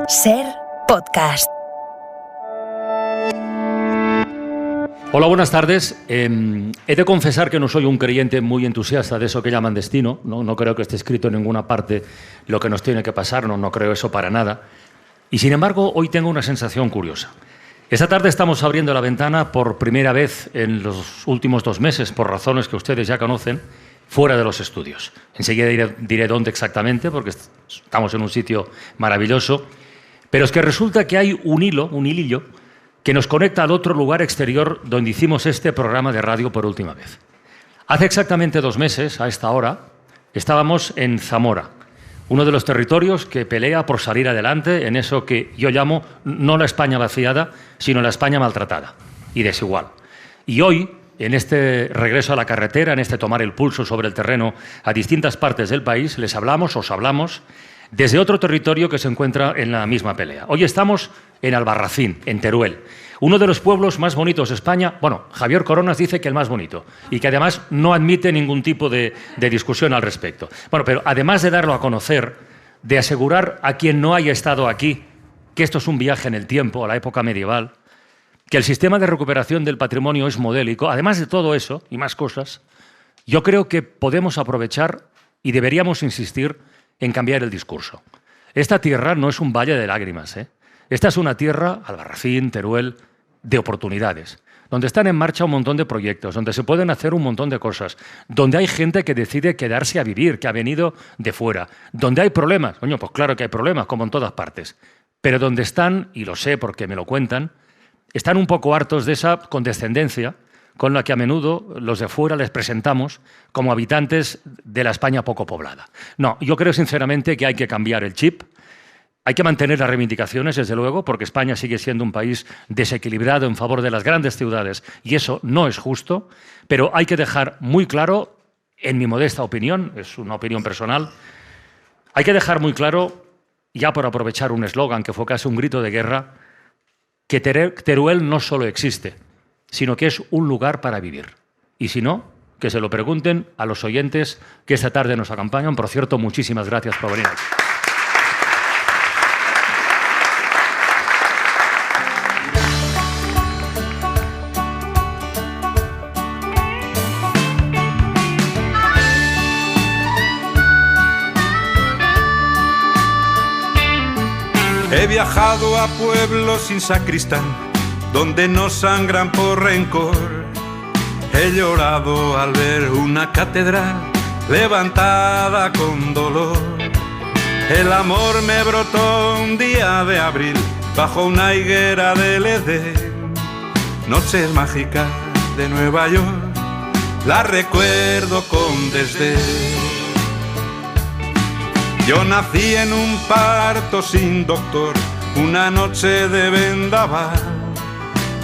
SER Podcast. Hola, buenas tardes. He de confesar que no soy un creyente muy entusiasta de eso que llaman destino. No creo que esté escrito en ninguna parte lo que nos tiene que pasar, no creo eso para nada. Y sin embargo, hoy tengo una sensación curiosa. Esta tarde estamos abriendo la ventana por primera vez en los últimos 2 meses, por razones que ustedes ya conocen, fuera de los estudios. Enseguida diré dónde exactamente, porque estamos en un sitio maravilloso. Pero es que resulta que hay un hilillo, que nos conecta al otro lugar exterior donde hicimos este programa de radio por última vez. Hace exactamente 2 meses, a esta hora, estábamos en Zamora, uno de los territorios que pelea por salir adelante en eso que yo llamo no la España vaciada, sino la España maltratada y desigual. Y hoy, en este regreso a la carretera, en este tomar el pulso sobre el terreno a distintas partes del país, os hablamos desde otro territorio que se encuentra en la misma pelea. Hoy estamos en Albarracín, en Teruel, uno de los pueblos más bonitos de España. Bueno, Javier Coronas dice que el más bonito y que además no admite ningún tipo de discusión al respecto. Bueno, pero además de darlo a conocer, de asegurar a quien no haya estado aquí que esto es un viaje en el tiempo, a la época medieval, que el sistema de recuperación del patrimonio es modélico, además de todo eso y más cosas, yo creo que podemos aprovechar y deberíamos insistir en cambiar el discurso. Esta tierra no es un valle de lágrimas, ¿eh? Esta es una tierra, Albarracín, Teruel, de oportunidades, donde están en marcha un montón de proyectos, donde se pueden hacer un montón de cosas, donde hay gente que decide quedarse a vivir, que ha venido de fuera, donde hay problemas. Coño, pues claro que hay problemas, como en todas partes, pero donde están, y lo sé porque me lo cuentan, están un poco hartos de esa condescendencia con la que a menudo los de fuera les presentamos como habitantes de la España poco poblada. No, yo creo sinceramente que hay que cambiar el chip. Hay que mantener las reivindicaciones, desde luego, porque España sigue siendo un país desequilibrado en favor de las grandes ciudades y eso no es justo, pero hay que dejar muy claro, en mi modesta opinión, es una opinión personal, hay que dejar muy claro, ya por aprovechar un eslogan que fue casi un grito de guerra, que Teruel no solo existe, sino que es un lugar para vivir. Y si no, que se lo pregunten a los oyentes que esta tarde nos acompañan. Por cierto, muchísimas gracias por venir aquí. He viajado a pueblos sin sacristán, donde no sangran por rencor. He llorado al ver una catedral levantada con dolor. El amor me brotó un día de abril bajo una higuera del Edén. Noches mágicas de Nueva York, las recuerdo con desdén. Yo nací en un parto sin doctor, una noche de vendaval.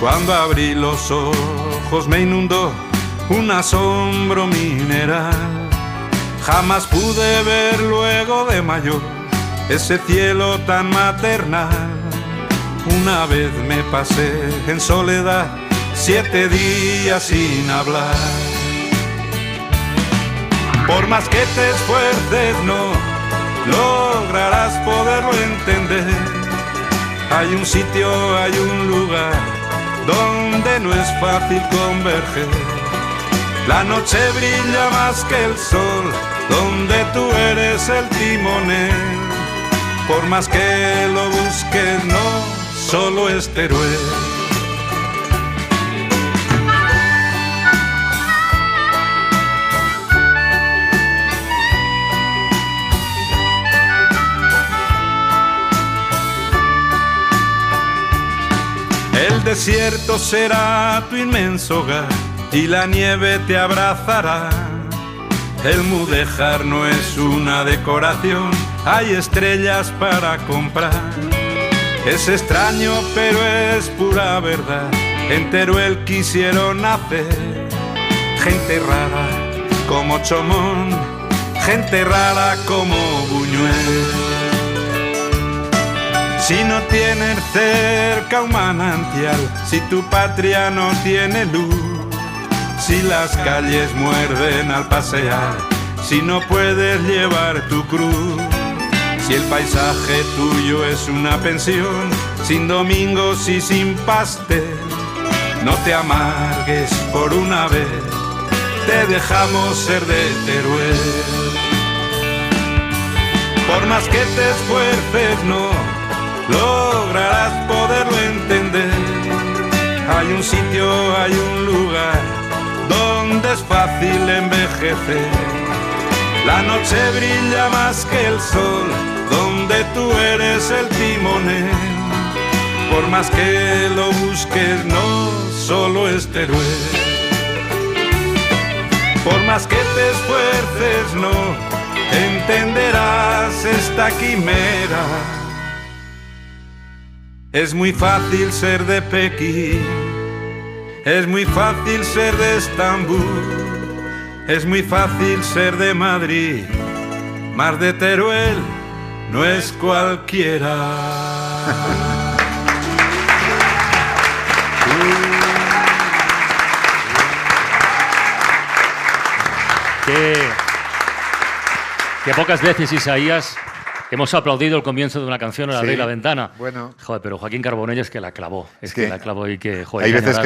Cuando abrí los ojos me inundó un asombro mineral. Jamás pude ver luego de mayor ese cielo tan maternal. Una vez me pasé en soledad 7 días sin hablar. Por más que te esfuerces no lograrás poderlo entender. Hay un sitio, hay un lugar donde no es fácil converger. La noche brilla más que el sol, donde tú eres el timonel. Por más que lo busques, no solo es Teruel. El desierto será tu inmenso hogar y la nieve te abrazará. El mudéjar no es una decoración, hay estrellas para comprar. Es extraño pero es pura verdad, en Teruel quisieron nacer. Gente rara como Chomón, gente rara como Buñuel. Si no tienes cerca un manantial, si tu patria no tiene luz, si las calles muerden al pasear, si no puedes llevar tu cruz, Si el paisaje tuyo es una pensión, sin domingos y sin pastel, no te amargues por una vez, te dejamos ser de Teruel. Por más que te esfuerces no lograrás poderlo entender. Hay un sitio, hay un lugar donde es fácil envejecer. La noche brilla más que el sol, donde tú eres el timonel. Por más que lo busques, no solo es Teruel. Por más que te esfuerces, no entenderás esta quimera. Es muy fácil ser de Pekín, es muy fácil ser de Estambul, es muy fácil ser de Madrid, Mar de Teruel no es cualquiera. Que pocas veces, Isaías, hemos aplaudido el comienzo de una canción en la Ley La Ventana. Bueno. Joder, pero Joaquín Carbonell es que la clavó. Es que la clavó y que, joder, hay veces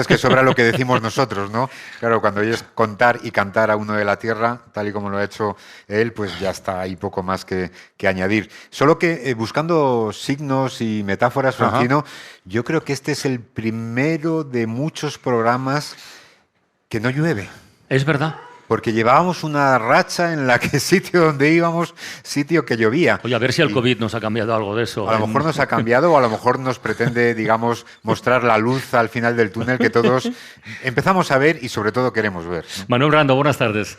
que sobra lo que decimos nosotros, ¿no? Claro, cuando oyes contar y cantar a uno de la tierra, tal y como lo ha hecho él, pues ya está, hay poco más que añadir. Solo que buscando signos y metáforas, Francino, yo creo que este es el primero de muchos programas que no llueve. Es verdad. Porque llevábamos una racha en la que sitio donde íbamos, sitio que llovía. Oye, a ver si el COVID nos ha cambiado algo de eso. A lo mejor nos ha cambiado o a lo mejor nos pretende, digamos, mostrar la luz al final del túnel que todos empezamos a ver y sobre todo queremos ver, ¿no? Manuel Brando, buenas tardes.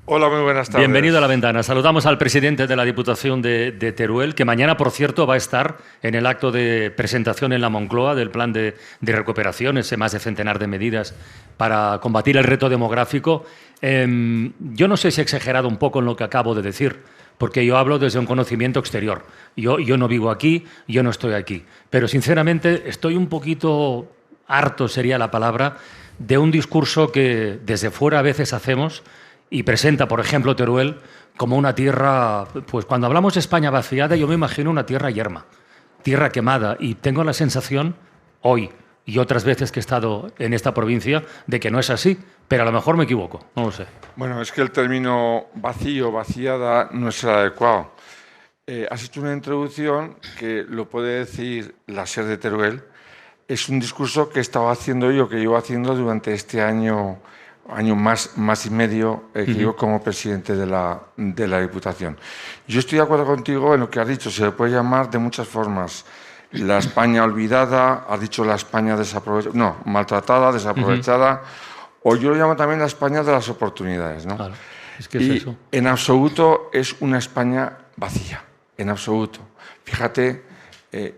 Hola, muy buenas tardes. Bienvenido a La Ventana. Saludamos al presidente de la Diputación de Teruel, que mañana, por cierto, va a estar en el acto de presentación en la Moncloa del plan de recuperación, ese más de centenar de medidas para combatir el reto demográfico. Yo no sé si he exagerado un poco en lo que acabo de decir, porque yo hablo desde un conocimiento exterior. Yo no vivo aquí, yo no estoy aquí. Pero, sinceramente, estoy un poquito harto, sería la palabra, de un discurso que desde fuera a veces hacemos y presenta, por ejemplo, Teruel como una tierra, pues cuando hablamos de España vaciada, yo me imagino una tierra yerma, tierra quemada, y tengo la sensación, hoy y otras veces que he estado en esta provincia, de que no es así, pero a lo mejor me equivoco, no lo sé. Bueno, es que el término vacío, vaciada, no es el adecuado. Has hecho una introducción que lo puede decir la SER de Teruel. Es un discurso que estaba haciendo yo, que llevo haciendo durante este año más y medio que yo como presidente de la Diputación. Yo estoy de acuerdo contigo en lo que has dicho, se le puede llamar de muchas formas. La España olvidada, has dicho la España maltratada, desaprovechada, o yo lo llamo también la España de las oportunidades, ¿no? Claro, es que es eso. En absoluto es una España vacía, en absoluto. Fíjate,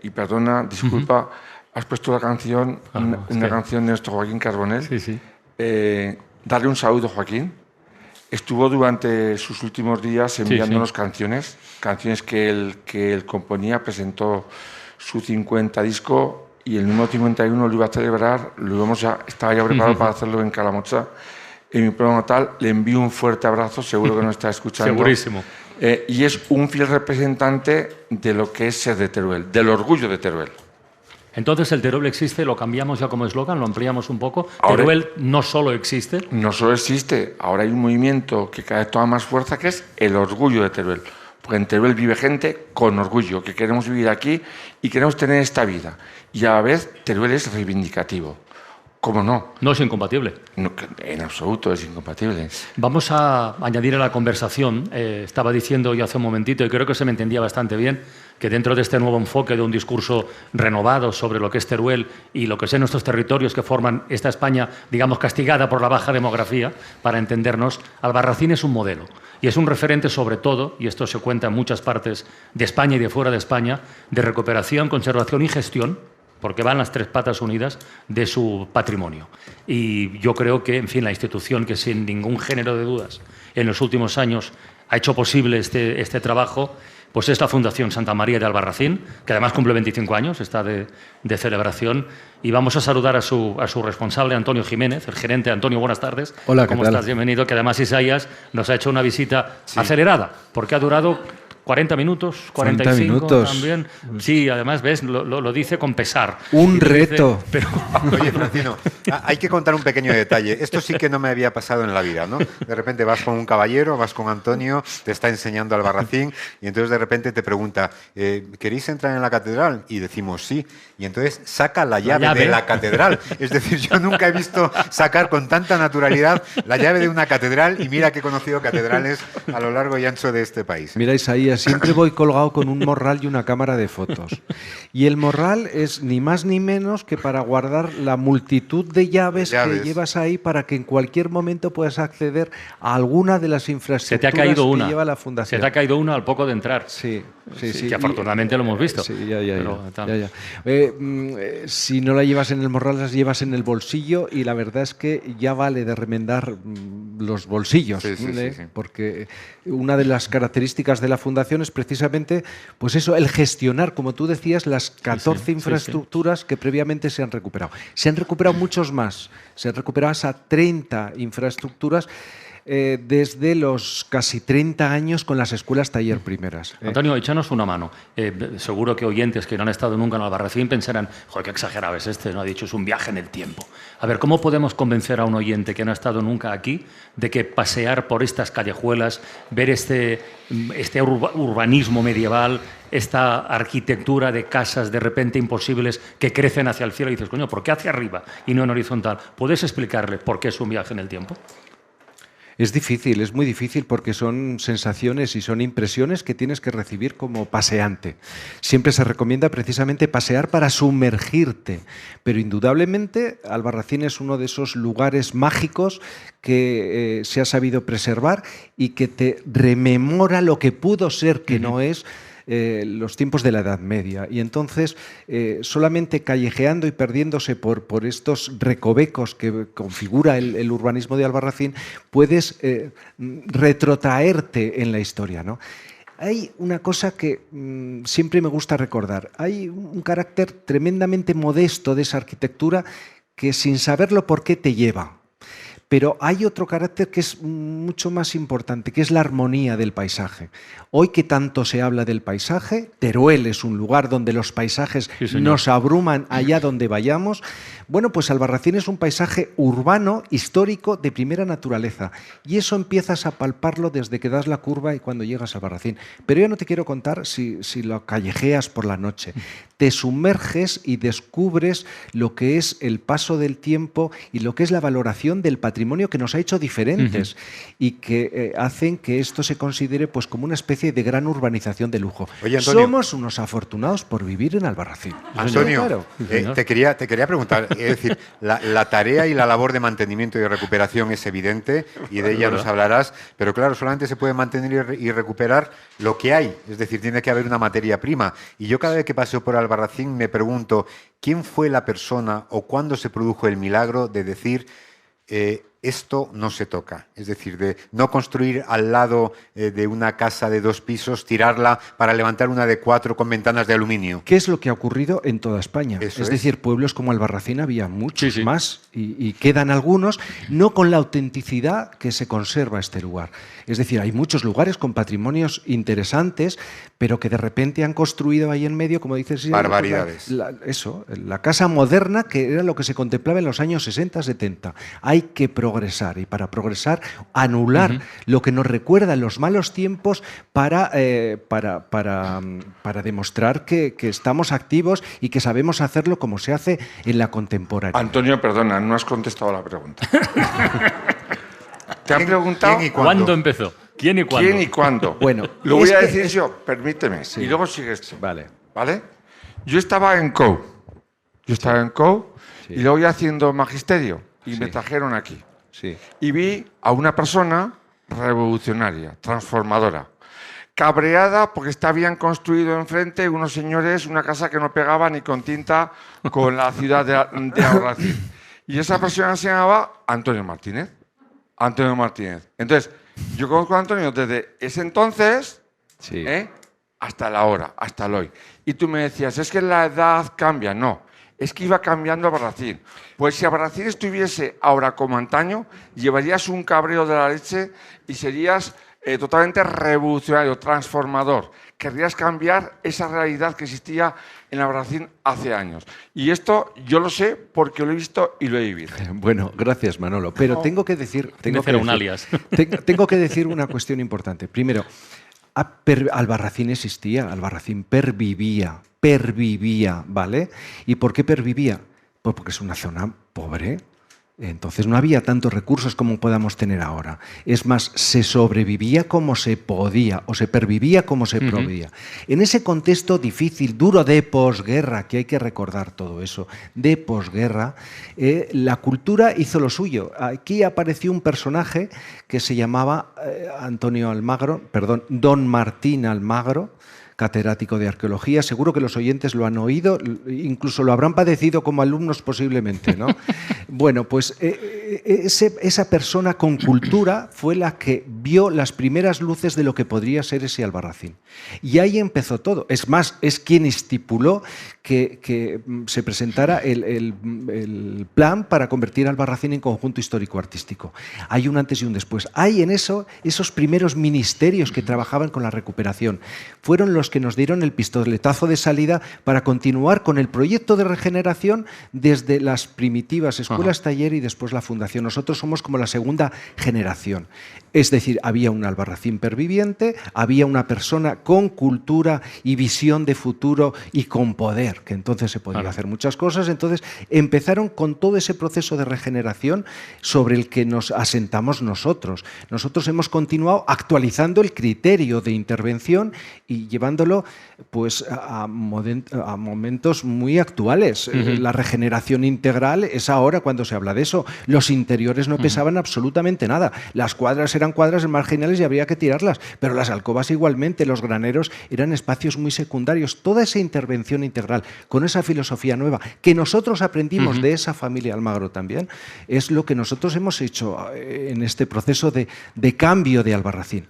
y perdona, disculpa, has puesto la canción, una canción de nuestro Joaquín Carbonell. Sí, sí. Darle un saludo, Joaquín. Estuvo durante sus últimos días enviándonos canciones que él componía, presentó su 50 disco y el número 51 lo iba a celebrar, estaba ya preparado para hacerlo en Calamocha, en mi pueblo natal. Le envío un fuerte abrazo, seguro que nos está escuchando. Segurísimo. Y es un fiel representante de lo que es ser de Teruel, del orgullo de Teruel. Entonces, ¿el Teruel existe? ¿Lo cambiamos ya como eslogan? ¿Lo ampliamos un poco? Ahora, ¿Teruel no solo existe? No solo existe. Ahora hay un movimiento que cada vez toma más fuerza, que es el orgullo de Teruel. Porque en Teruel vive gente con orgullo, que queremos vivir aquí y queremos tener esta vida. Y a la vez, Teruel es reivindicativo. ¿Cómo no? No es incompatible. No, en absoluto es incompatible. Vamos a añadir a la conversación, estaba diciendo yo hace un momentito, y creo que se me entendía bastante bien, que dentro de este nuevo enfoque de un discurso renovado sobre lo que es Teruel y lo que son nuestros territorios que forman esta España, digamos, castigada por la baja demografía, para entendernos, Albarracín es un modelo y es un referente sobre todo, y esto se cuenta en muchas partes de España y de fuera de España, de recuperación, conservación y gestión, porque van las tres patas unidas de su patrimonio. Y yo creo que, en fin, la institución que sin ningún género de dudas en los últimos años ha hecho posible este trabajo, pues es la Fundación Santa María de Albarracín, que además cumple 25 años, está de celebración. Y vamos a saludar a su responsable, Antonio Jiménez, el gerente. Antonio, buenas tardes. Hola, ¿cómo ¿qué tal? estás? Bienvenido, que además Isaías nos ha hecho una visita acelerada, porque ha durado 40 minutos, 45 40 minutos. también. Sí, además, ves, lo dice con pesar. Un Y te reto. dice, pero Oye, Francino, hay que contar un pequeño detalle. Esto sí que no me había pasado en la vida, ¿no? De repente vas con un caballero, vas con Antonio, te está enseñando Albarracín y entonces de repente te pregunta, ¿queréis entrar en la catedral? Y decimos sí. Y entonces saca la llave de la catedral. Es decir, yo nunca he visto sacar con tanta naturalidad la llave de una catedral y mira que he conocido catedrales a lo largo y ancho de este país. Mira, Isaías, siempre voy colgado con un morral y una cámara de fotos. Y el morral es ni más ni menos que para guardar la multitud de llaves que llevas ahí para que en cualquier momento puedas acceder a alguna de las infraestructuras se te ha caído que una. lleva la fundación. Se te ha caído una al poco de entrar. Sí. Que afortunadamente lo hemos visto. Sí, ya. Si no la llevas en el morral, las llevas en el bolsillo y la verdad es que ya vale de remendar los bolsillos. Sí. Porque una de las características de la fundación es precisamente, pues eso, el gestionar, como tú decías, las 14 infraestructuras que previamente se han recuperado. Se han recuperado muchos más. Se han recuperado hasta 30 infraestructuras desde los casi 30 años con las escuelas taller primeras. Antonio, échanos una mano. Seguro que oyentes que no han estado nunca en Albarracín pensarán, joder, qué exagerado es este, no ha dicho, es un viaje en el tiempo. A ver, ¿cómo podemos convencer a un oyente que no ha estado nunca aquí de que pasear por estas callejuelas, ver este urbanismo medieval, esta arquitectura de casas de repente imposibles que crecen hacia el cielo y dices, coño, ¿por qué hacia arriba y no en horizontal? ¿Puedes explicarle por qué es un viaje en el tiempo? Es difícil, es muy difícil porque son sensaciones y son impresiones que tienes que recibir como paseante. Siempre se recomienda precisamente pasear para sumergirte, pero indudablemente Albarracín es uno de esos lugares mágicos que se ha sabido preservar y que te rememora lo que pudo ser que no es los tiempos de la Edad Media. Y entonces, solamente callejeando y perdiéndose por estos recovecos que configura el urbanismo de Albarracín, puedes retrotraerte en la historia, ¿no? Hay una cosa que siempre me gusta recordar. Hay un carácter tremendamente modesto de esa arquitectura que, sin saberlo por qué, te lleva. Pero hay otro carácter que es mucho más importante, que es la armonía del paisaje. Hoy que tanto se habla del paisaje, Teruel es un lugar donde los paisajes nos abruman allá donde vayamos. Bueno, pues Albarracín es un paisaje urbano, histórico, de primera naturaleza. Y eso empiezas a palparlo desde que das la curva y cuando llegas a Albarracín. Pero yo no te quiero contar si lo callejeas por la noche. Te sumerges y descubres lo que es el paso del tiempo y lo que es la valoración del patrimonio que nos ha hecho diferentes y que hacen que esto se considere pues como una especie de gran urbanización de lujo. Oye, Antonio, somos unos afortunados por vivir en Albarracín. Antonio, Claro. te quería preguntar, es decir, la tarea y la labor de mantenimiento y recuperación es evidente y de ella nos hablarás, pero claro, solamente se puede mantener y recuperar lo que hay, es decir, tiene que haber una materia prima. Y yo cada vez que paseo por Albarracín me pregunto, ¿quién fue la persona o cuándo se produjo el milagro de decir esto no se toca? Es decir, de no construir al lado de una casa de 2 pisos, tirarla para levantar una de 4 con ventanas de aluminio. ¿Qué es lo que ha ocurrido en toda España? Eso es decir, pueblos como Albarracín había muchos más y quedan algunos, no con la autenticidad que se conserva este lugar. Es decir, hay muchos lugares con patrimonios interesantes, pero que de repente han construido ahí en medio, como dices... Barbaridades. La casa moderna, que era lo que se contemplaba en los años 60, 70. Hay que progresar y para progresar anular lo que nos recuerda los malos tiempos para demostrar que estamos activos y que sabemos hacerlo como se hace en la contemporánea. Antonio, perdona, no has contestado la pregunta. ¿Te han preguntado ¿Quién y ¿Cuándo empezó? ¿Quién y cuándo? quién y cuándo? Bueno, lo voy es a que decir yo, permíteme, y luego sigues tú. Vale. ¿Vale? Yo estaba en COU. Y luego ya haciendo magisterio y me trajeron aquí. Sí. Y vi a una persona revolucionaria, transformadora, cabreada porque habían construido enfrente unos señores una casa que no pegaba ni con tinta con la ciudad de Albarracín. Y esa persona se llamaba Antonio Martínez. Entonces, yo conozco a Antonio desde ese entonces hasta la hora, hasta el hoy. Y tú me decías, es que la edad cambia. No, es que iba cambiando Albarracín. Pues si Albarracín estuviese ahora como antaño, llevarías un cabreo de la leche y serías totalmente revolucionario, transformador. Querrías cambiar esa realidad que existía en Albarracín hace años. Y esto yo lo sé porque lo he visto y lo he vivido. Bueno, gracias, Manolo. Pero tengo que decir... Tengo que decir una cuestión importante. Primero, Albarracín existía, Albarracín pervivía, ¿vale? ¿Y por qué pervivía? Pues porque es una zona pobre. Entonces no había tantos recursos como podamos tener ahora. Es más, se sobrevivía como se podía o se pervivía como se podía. En ese contexto difícil, duro de posguerra, que hay que recordar todo eso, de posguerra, la cultura hizo lo suyo. Aquí apareció un personaje que se llamaba Don Martín Almagro, catedrático de arqueología. Seguro que los oyentes lo han oído, incluso lo habrán padecido como alumnos posiblemente, ¿no? Bueno, pues esa persona con cultura fue la que vio las primeras luces de lo que podría ser ese Albarracín. Y ahí empezó todo. Es más, es quien estipuló que se presentara el plan para convertir Albarracín en conjunto histórico-artístico. Hay un antes y un después. Hay en eso esos primeros ministerios que trabajaban con la recuperación. Fueron los que nos dieron el pistoletazo de salida para continuar con el proyecto de regeneración desde las primitivas escuelas taller y después la fundación. Nosotros somos como la segunda generación. Es decir, había un Albarracín perviviente, había una persona con cultura y visión de futuro y con poder, que entonces se podía hacer muchas cosas. Entonces empezaron con todo ese proceso de regeneración sobre el que nos asentamos nosotros. Nosotros hemos continuado actualizando el criterio de intervención y llevándolo pues a momentos muy actuales. La regeneración integral es ahora cuando se habla de eso. Los interiores no pesaban absolutamente nada. Las cuadras eran cuadras marginales y habría que tirarlas, pero las alcobas igualmente, los graneros eran espacios muy secundarios. Toda esa intervención integral con esa filosofía nueva que nosotros aprendimos de esa familia Almagro también, es lo que nosotros hemos hecho en este proceso de cambio de Albarracín.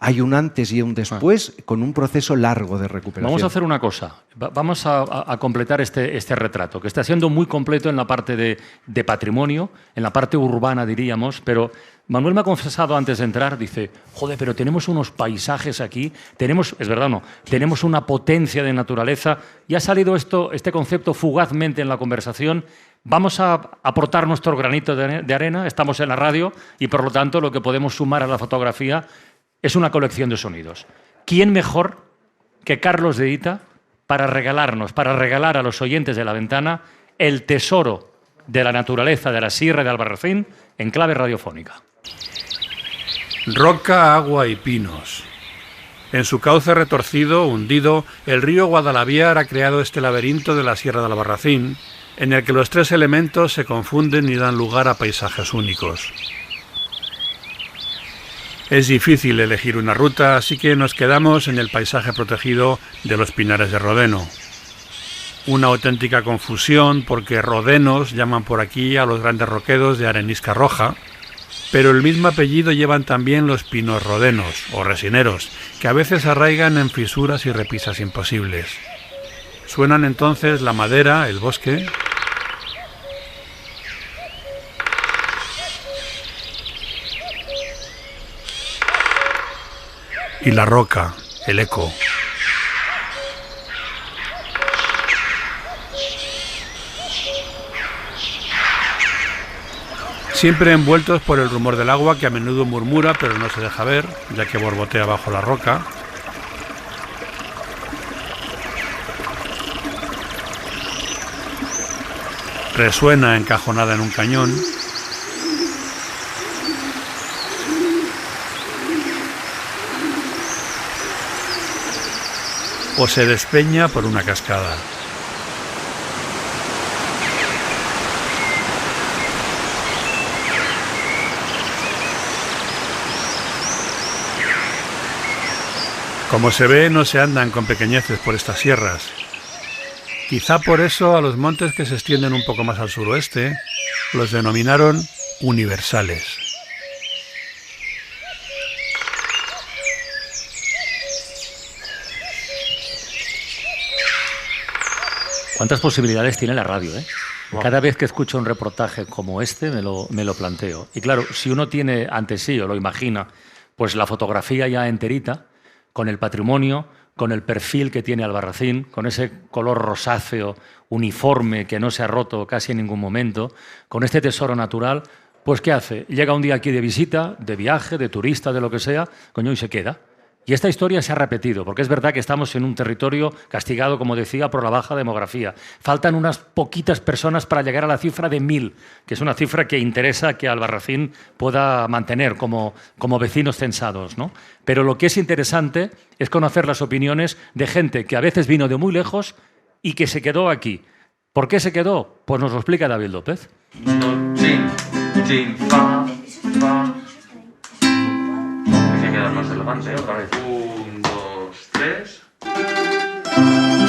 Hay un antes y un después con un proceso largo de recuperación. Vamos a hacer una cosa. Vamos a completar este retrato, que está siendo muy completo en la parte de patrimonio, en la parte urbana, diríamos, pero Manuel me ha confesado antes de entrar, dice, joder, pero tenemos unos paisajes aquí, tenemos, es verdad o no, tenemos una potencia de naturaleza, y ha salido este concepto fugazmente en la conversación. Vamos a aportar nuestro granito de arena, estamos en la radio, y por lo tanto lo que podemos sumar a la fotografía es una colección de sonidos. ¿Quién mejor que Carlos de Ita para regalar a los oyentes de La Ventana el tesoro de la naturaleza de la Sierra de Albarracín en clave radiofónica? Roca, agua y pinos. En su cauce retorcido, hundido, el río Guadalaviar ha creado este laberinto de la Sierra de Albarracín, en el que los tres elementos se confunden y dan lugar a paisajes únicos. Es difícil elegir una ruta, así que nos quedamos en el paisaje protegido de los Pinares de Rodeno. Una auténtica confusión porque rodenos llaman por aquí a los grandes roquedos de arenisca roja, pero el mismo apellido llevan también los pinos rodenos o resineros, que a veces arraigan en fisuras y repisas imposibles. Suenan entonces la madera, el bosque, y la roca, el eco. Siempre envueltos por el rumor del agua que a menudo murmura pero no se deja ver, ya que borbotea bajo la roca. Resuena encajonada en un cañón. O se despeña por una cascada. Como se ve, no se andan con pequeñeces por estas sierras. Quizá por eso a los montes que se extienden un poco más al suroeste los denominaron universales. ¿Cuántas posibilidades tiene la radio, eh? Cada vez que escucho un reportaje como este me lo planteo. Y claro, si uno tiene ante sí o lo imagina pues la fotografía ya enterita, con el patrimonio, con el perfil que tiene Albarracín, con ese color rosáceo uniforme que no se ha roto casi en ningún momento, con este tesoro natural, pues ¿qué hace? Llega un día aquí de visita, de viaje, de turista, de lo que sea, coño, y se queda. Y esta historia se ha repetido, porque es verdad que estamos en un territorio castigado, como decía, por la baja demografía. Faltan unas poquitas personas para llegar a la cifra de 1000, que es una cifra que interesa que Albarracín pueda mantener como vecinos censados, ¿no? Pero lo que es interesante es conocer las opiniones de gente que a veces vino de muy lejos y que se quedó aquí. ¿Por qué se quedó? Pues nos lo explica David López.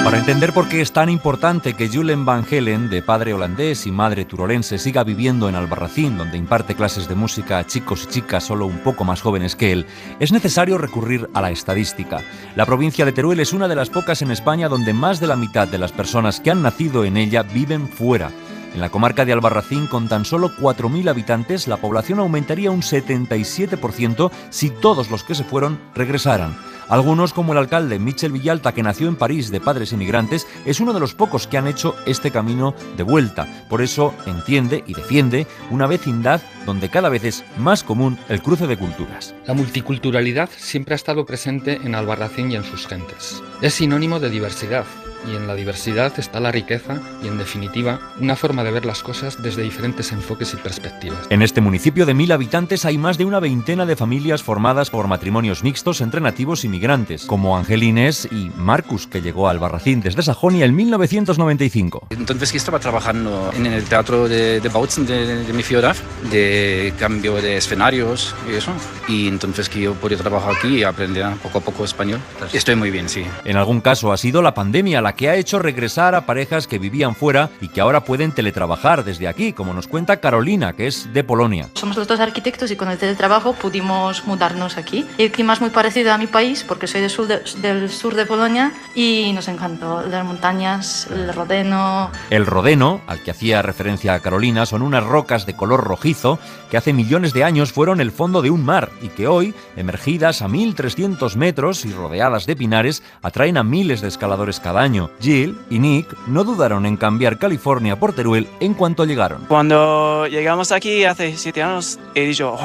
Para entender por qué es tan importante que Julen Van Helen, de padre holandés y madre turolense, siga viviendo en Albarracín, donde imparte clases de música a chicos y chicas solo un poco más jóvenes que él, es necesario recurrir a la estadística. La provincia de Teruel es una de las pocas en España donde más de la mitad de las personas que han nacido en ella viven fuera. En la comarca de Albarracín, con tan solo 4.000 habitantes, la población aumentaría un 77% si todos los que se fueron regresaran. Algunos, como el alcalde Michel Villalta, que nació en París de padres inmigrantes, es uno de los pocos que han hecho este camino de vuelta. Por eso entiende y defiende una vecindad donde cada vez es más común el cruce de culturas. La multiculturalidad siempre ha estado presente en Albarracín y en sus gentes. Es sinónimo de diversidad. Y en la diversidad está la riqueza y, en definitiva, una forma de ver las cosas desde diferentes enfoques y perspectivas. En este municipio de 1000 habitantes hay más de una veintena de familias formadas por matrimonios mixtos entre nativos y migrantes, como Angelines y Marcus, que llegó a Albarracín desde Sajonia en 1995. Entonces yo estaba trabajando en el teatro de Bautzen de mi ciudad, de cambio de escenarios y eso. Y entonces que yo podía trabajar aquí y aprender poco a poco español. Estoy muy bien, sí. En algún caso ha sido la pandemia la que ha hecho regresar a parejas que vivían fuera y que ahora pueden teletrabajar desde aquí, como nos cuenta Carolina, que es de Polonia. Somos los dos arquitectos y con el teletrabajo pudimos mudarnos aquí. El clima es muy parecido a mi país porque soy del sur de Polonia y nos encantó las montañas, el rodeno. El rodeno, al que hacía referencia a Carolina, son unas rocas de color rojizo que hace millones de años fueron el fondo de un mar y que hoy, emergidas a 1300 metros y rodeadas de pinares, atraen a miles de escaladores cada año. Jill y Nick no dudaron en cambiar California por Teruel en cuanto llegaron. Cuando llegamos aquí hace 7 años, he dicho,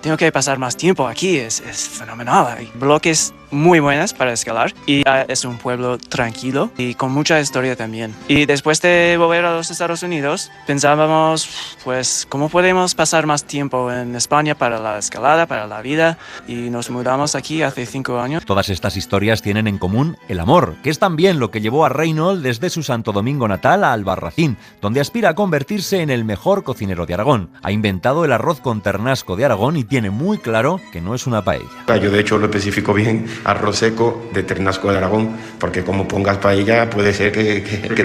tengo que pasar más tiempo aquí, es fenomenal. Hay bloques muy buenas para escalar y es un pueblo tranquilo y con mucha historia también. Y después de volver a los Estados Unidos, pensábamos, pues, ¿cómo podemos pasar más tiempo en España para la escalada, para la vida? Y nos mudamos aquí hace 5 años. Todas estas historias tienen en común el amor, que es también lo que llevó a Reynold desde su Santo Domingo natal a Albarracín, donde aspira a convertirse en el mejor cocinero de Aragón. Ha inventado el arroz con ternasco de Aragón y tiene muy claro que no es una paella. Yo de hecho lo especifico bien, arroz seco de ternasco de Aragón, porque como pongas paella puede ser que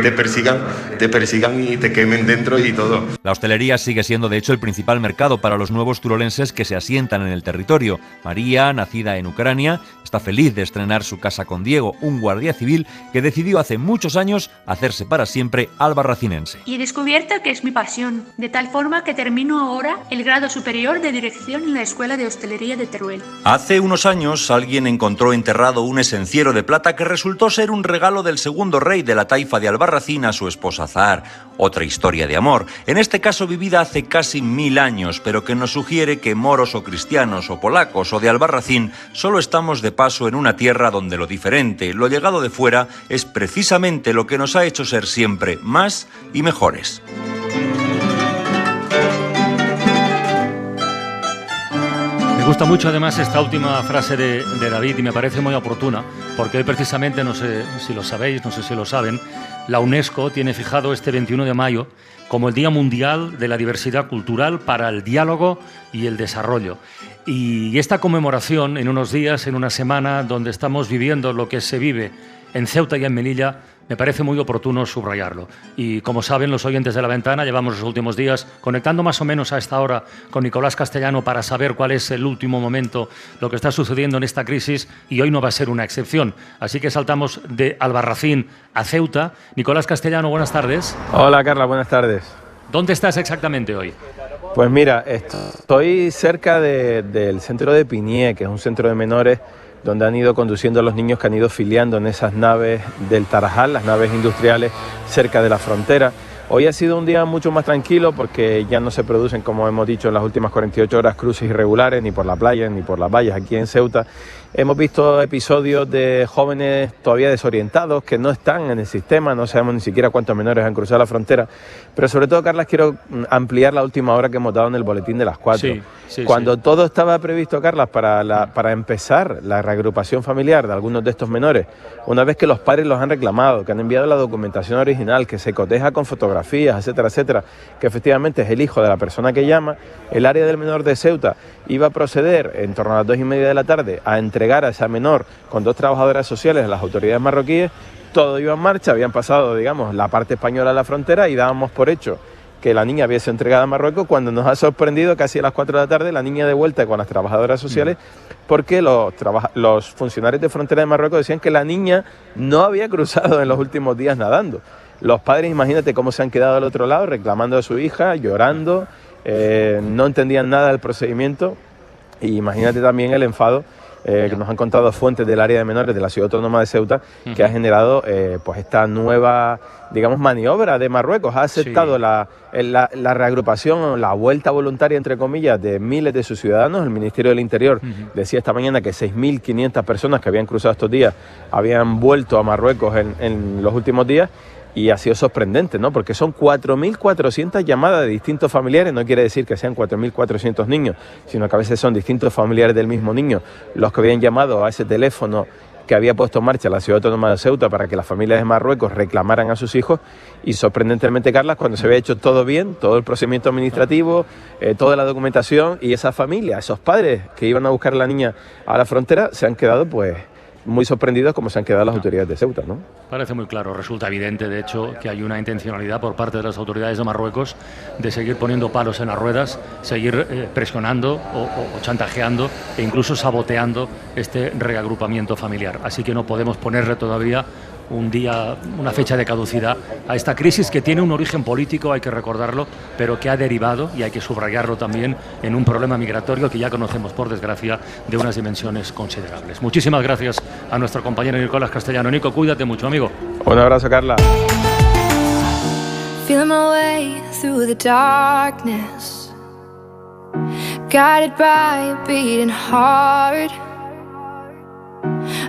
te persigan y te quemen dentro y todo. La hostelería sigue siendo de hecho el principal mercado para los nuevos turolenses que se asientan en el territorio. María, nacida en Ucrania, está feliz de estrenar su casa con Diego, un guardia civil que decidió hace muchos años hacerse para siempre albarracinense. Y he descubierto que es mi pasión, de tal forma que termino ahora el grado superior de dirección en la Escuela de Hostelería de Teruel. Hace unos años alguien encontró enterrado un esenciero de plata que resultó ser un regalo del segundo rey de la taifa de Albarracín a su esposa Zahar. Otra historia de amor, en este caso vivida hace casi 1000 años, pero que nos sugiere que moros o cristianos o polacos o de Albarracín solo estamos de paso en una tierra donde lo diferente, lo llegado de fuera, es precisamente lo que nos ha hecho ser siempre más y mejores. Me gusta mucho además esta última frase de David y me parece muy oportuna, porque hoy precisamente, no sé si lo sabéis, no sé si lo saben, la UNESCO tiene fijado este 21 de mayo como el Día Mundial de la Diversidad Cultural para el Diálogo y el Desarrollo. Y esta conmemoración en unos días, en una semana, donde estamos viviendo lo que se vive en Ceuta y en Melilla, me parece muy oportuno subrayarlo. Y como saben los oyentes de La Ventana, llevamos los últimos días conectando más o menos a esta hora con Nicolás Castellano para saber cuál es el último momento, lo que está sucediendo en esta crisis, y hoy no va a ser una excepción. Así que saltamos de Albarracín a Ceuta. Nicolás Castellano, buenas tardes. Hola Carla, buenas tardes. ¿Dónde estás exactamente hoy? Pues mira, estoy cerca del centro de Pinié, que es un centro de menores donde han ido conduciendo a los niños que han ido filiando en esas naves del Tarajal, las naves industriales cerca de la frontera. Hoy ha sido un día mucho más tranquilo porque ya no se producen, como hemos dicho, en las últimas 48 horas cruces irregulares, ni por la playa ni por las vallas aquí en Ceuta. Hemos visto episodios de jóvenes todavía desorientados que no están en el sistema, no sabemos ni siquiera cuántos menores han cruzado la frontera. Pero sobre todo, Carlas, quiero ampliar la última hora que hemos dado en el boletín de las 4. Cuando todo estaba previsto, Carlas, para empezar la reagrupación familiar de algunos de estos menores, una vez que los padres los han reclamado, que han enviado la documentación original, que se coteja con fotografías, etcétera, etcétera, que efectivamente es el hijo de la persona que llama, el área del menor de Ceuta iba a proceder en torno a las 2:30 de la tarde a entregar a esa menor con 2 trabajadoras sociales a las autoridades marroquíes. Todo iba en marcha, habían pasado, digamos, la parte española a la frontera y dábamos por hecho que la niña había sido entregada a Marruecos, cuando nos ha sorprendido casi a las 4 de la tarde la niña de vuelta con las trabajadoras sociales, porque los funcionarios de frontera de Marruecos decían que la niña no había cruzado en los últimos días nadando. Los padres, imagínate cómo se han quedado al otro lado reclamando a su hija, llorando, no entendían nada del procedimiento, y imagínate también el enfado que nos han contado fuentes del área de menores de la Ciudad Autónoma de Ceuta, que ha generado pues esta nueva, digamos, maniobra de Marruecos. Ha aceptado la reagrupación, la vuelta voluntaria, entre comillas, de miles de sus ciudadanos. El Ministerio del Interior decía esta mañana que 6.500 personas que habían cruzado estos días habían vuelto a Marruecos en los últimos días. Y ha sido sorprendente, ¿no? Porque son 4.400 llamadas de distintos familiares. No quiere decir que sean 4.400 niños, sino que a veces son distintos familiares del mismo niño los que habían llamado a ese teléfono que había puesto en marcha la Ciudad Autónoma de Ceuta para que las familias de Marruecos reclamaran a sus hijos. Y sorprendentemente, Carlas, cuando se había hecho todo bien, todo el procedimiento administrativo, toda la documentación, y esa familia, esos padres que iban a buscar a la niña a la frontera, se han quedado pues muy sorprendidos como se han quedado las autoridades de Ceuta, ¿no? Parece muy claro, resulta evidente, de hecho, que hay una intencionalidad por parte de las autoridades de Marruecos de seguir poniendo palos en las ruedas, seguir presionando o chantajeando e incluso saboteando este reagrupamiento familiar. Así que no podemos ponerle todavía un día, una fecha de caducidad a esta crisis que tiene un origen político, hay que recordarlo, pero que ha derivado, y hay que subrayarlo también, en un problema migratorio que ya conocemos, por desgracia, de unas dimensiones considerables. Muchísimas gracias a nuestro compañero Nicolás Castellano. Nico, cuídate mucho, amigo. Un abrazo, Carla. Feeling my way through the darkness, guided by a beating heart.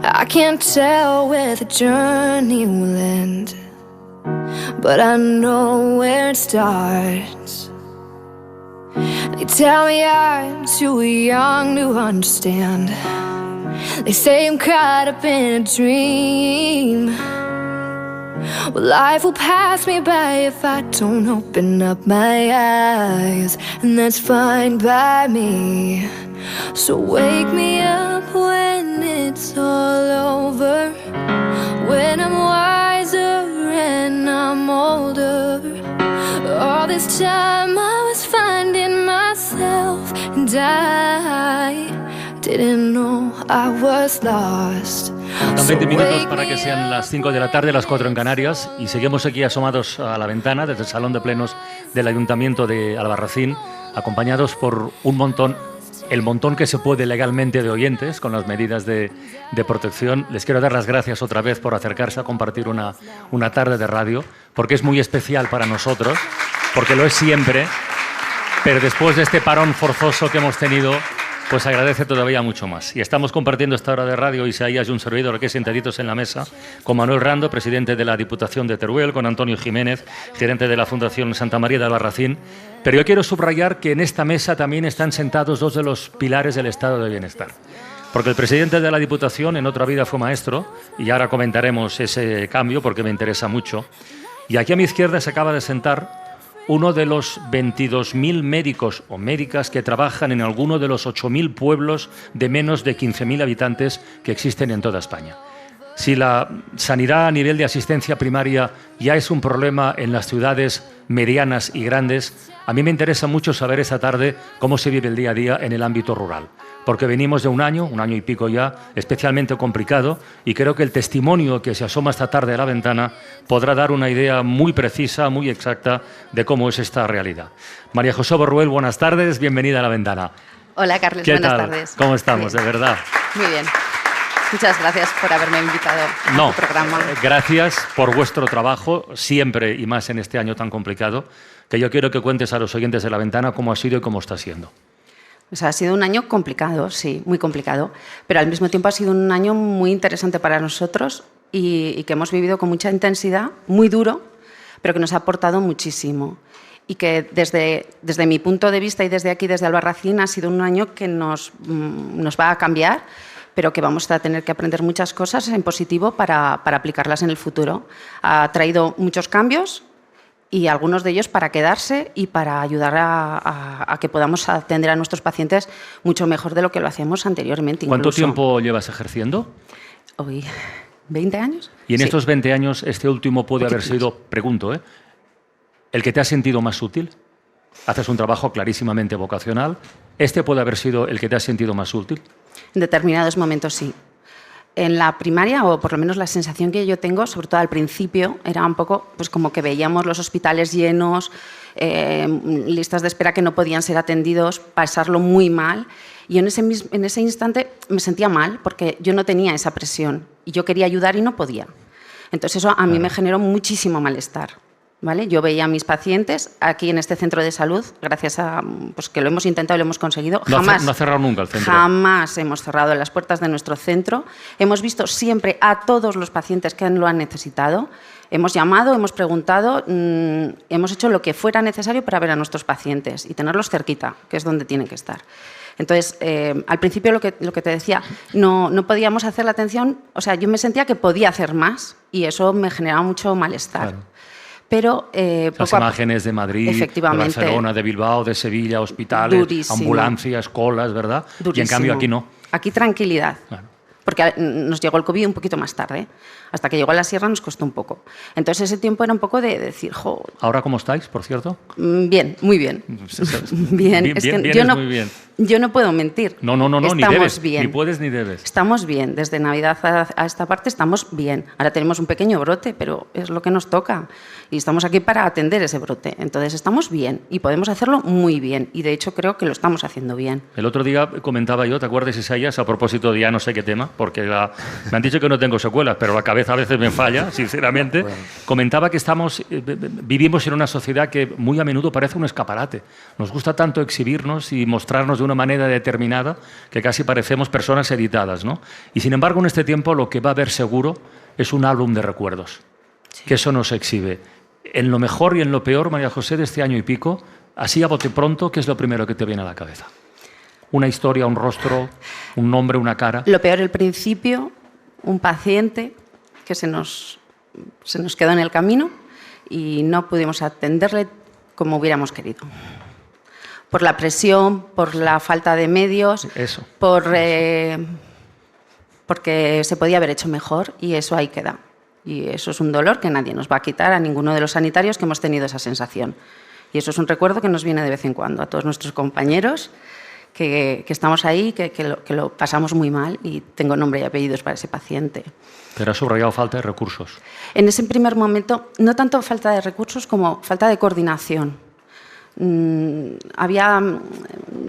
I can't tell where the journey will end, but I know where it starts. They tell me I'm too young to understand. They say I'm caught up in a dream. Well, life will pass me by if I don't open up my eyes, and that's fine by me. So wake me up when it's all over, when I'm wiser and I'm older. All this time I was finding myself, and I didn't know I was lost. Faltan 20 minutos para que sean las 5 de la tarde, las 4 en Canarias, y seguimos aquí asomados a la ventana desde el Salón de Plenos del Ayuntamiento de Albarracín, acompañados por un montón, el montón que se puede legalmente, de oyentes con las medidas de protección. Les quiero dar las gracias otra vez por acercarse a compartir una tarde de radio, porque es muy especial para nosotros, porque lo es siempre, pero después de este parón forzoso que hemos tenido, pues agradece todavía mucho más. Y estamos compartiendo esta hora de radio, Isaías y un servidor, aquí sentaditos en la mesa, con Manuel Rando, presidente de la Diputación de Teruel, con Antonio Jiménez, gerente de la Fundación Santa María de Albarracín. Pero yo quiero subrayar que en esta mesa también están sentados 2 de los pilares del estado de bienestar. Porque el presidente de la Diputación en otra vida fue maestro, y ahora comentaremos ese cambio porque me interesa mucho. Y aquí a mi izquierda se acaba de sentar uno de los 22.000 médicos o médicas que trabajan en alguno de los 8.000 pueblos de menos de 15.000 habitantes que existen en toda España. Si la sanidad a nivel de asistencia primaria ya es un problema en las ciudades medianas y grandes, a mí me interesa mucho saber esta tarde cómo se vive el día a día en el ámbito rural. porque venimos de un año y pico ya, especialmente complicado, y creo que el testimonio que se asoma esta tarde a la ventana podrá dar una idea muy precisa, muy exacta de cómo es esta realidad. María José Borruel, buenas tardes, bienvenida a La Ventana. Hola, Carles, ¿Qué buenas tal? tardes. ¿Cómo estamos, de verdad? Muy bien. Muchas gracias por haberme invitado a tu programa. Gracias por vuestro trabajo, siempre y más en este año tan complicado, que yo quiero que cuentes a los oyentes de La Ventana cómo ha sido y cómo está siendo. O sea, ha sido un año complicado, sí, muy complicado, pero al mismo tiempo ha sido un año muy interesante para nosotros y que hemos vivido con mucha intensidad, muy duro, pero que nos ha aportado muchísimo. Y que desde mi punto de vista y desde aquí, desde Albarracín, ha sido un año que nos va a cambiar, pero que vamos a tener que aprender muchas cosas en positivo para aplicarlas en el futuro. Ha traído muchos cambios y algunos de ellos para quedarse y para ayudar a que podamos atender a nuestros pacientes mucho mejor de lo que lo hacíamos anteriormente. ¿Cuánto tiempo llevas ejerciendo? Hoy, ¿20 años? Y en Sí. estos 20 años, este último puede haber sido, pregunto, ¿el que te has sentido más útil? Haces un trabajo clarísimamente vocacional. ¿Este puede haber sido el que te has sentido más útil? En determinados momentos sí. En la primaria, o por lo menos la sensación que yo tengo, sobre todo al principio, era un poco pues como que veíamos los hospitales llenos, listas de espera que no podían ser atendidos, pasarlo muy mal. Y en ese instante me sentía mal porque yo no tenía esa presión y yo quería ayudar y no podía. Entonces eso a mí me generó muchísimo malestar. ¿Vale? Yo veía a mis pacientes aquí en este centro de salud, gracias a pues, que lo hemos intentado y lo hemos conseguido. No ha cerrado nunca el centro. Jamás hemos cerrado las puertas de nuestro centro. Hemos visto siempre a todos los pacientes que lo han necesitado. Hemos llamado, hemos preguntado, hemos hecho lo que fuera necesario para ver a nuestros pacientes y tenerlos cerquita, que es donde tienen que estar. Entonces, al principio lo que te decía, no podíamos hacer la atención, o sea, yo me sentía que podía hacer más y eso me generaba mucho malestar. Claro. Pero las imágenes de Madrid, de Barcelona, de Bilbao, de Sevilla, hospitales, durísimo. Ambulancias, colas, ¿verdad? Durísimo. Y en cambio aquí no. Aquí tranquilidad. Claro. Porque nos llegó el COVID un poquito más tarde. Hasta que llegó a la sierra nos costó un poco. Entonces ese tiempo era un poco de decir, jo. ¿Ahora cómo estáis, por cierto? Bien, muy bien. Bien. Es que muy bien. Yo no puedo mentir. No, ni debes. Bien. Ni puedes ni debes. Estamos bien. Desde Navidad a esta parte estamos bien. Ahora tenemos un pequeño brote, pero es lo que nos toca. Y estamos aquí para atender ese brote. Entonces estamos bien y podemos hacerlo muy bien. Y de hecho creo que lo estamos haciendo bien. El otro día comentaba yo, ¿te acuerdas, Isaías? A propósito de ya no sé qué tema, porque me han dicho que no tengo secuelas, pero la cabeza a veces me falla, sinceramente. Bueno. Comentaba que vivimos en una sociedad que muy a menudo parece un escaparate. Nos gusta tanto exhibirnos y mostrarnos de una manera determinada que casi parecemos personas editadas, ¿no? Y sin embargo, en este tiempo lo que va a haber seguro es un álbum de recuerdos, que eso nos exhibe. En lo mejor y en lo peor, María José, de este año y pico, así a bote pronto, ¿qué es lo primero que te viene a la cabeza? Una historia, un rostro, un nombre, una cara. Lo peor, el principio, un paciente que se nos quedó en el camino y no pudimos atenderle como hubiéramos querido. Por la presión, por la falta de medios, porque se podía haber hecho mejor y eso ahí queda. Y eso es un dolor que nadie nos va a quitar a ninguno de los sanitarios que hemos tenido esa sensación. Y eso es un recuerdo que nos viene de vez en cuando a todos nuestros compañeros que estamos ahí, que lo pasamos muy mal y tengo nombre y apellidos para ese paciente. Pero ha subrayado falta de recursos. En ese primer momento, no tanto falta de recursos como falta de coordinación. Había